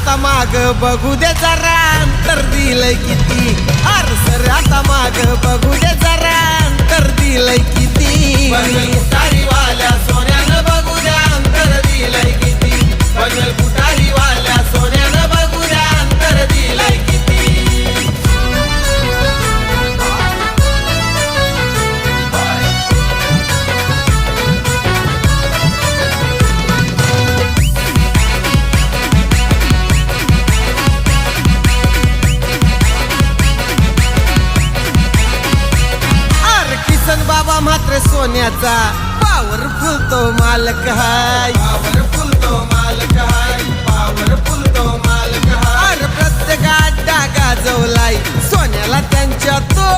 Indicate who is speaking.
Speaker 1: आता माग बघू दे जरा अंतर दिलंय किती अर सर आता माग बघू दे जरा अंतर दिलंय किती
Speaker 2: बुटारी वाल्या सोन्यानं बघू द्या अंतर दिलंय किती बुटारी वाल्या सोन्यानं बघू द्या अंतर दिलंय किती
Speaker 1: बाबा मात्र सोन्याचा पॉवरफुल तो मालक हाय
Speaker 2: पॉवरफुल तो मालक हाय पॉवरफुल तो मालक हाय
Speaker 1: अरे प्रत्येक अड्डा गाजवलाय सोन्याला त्यांच्या तो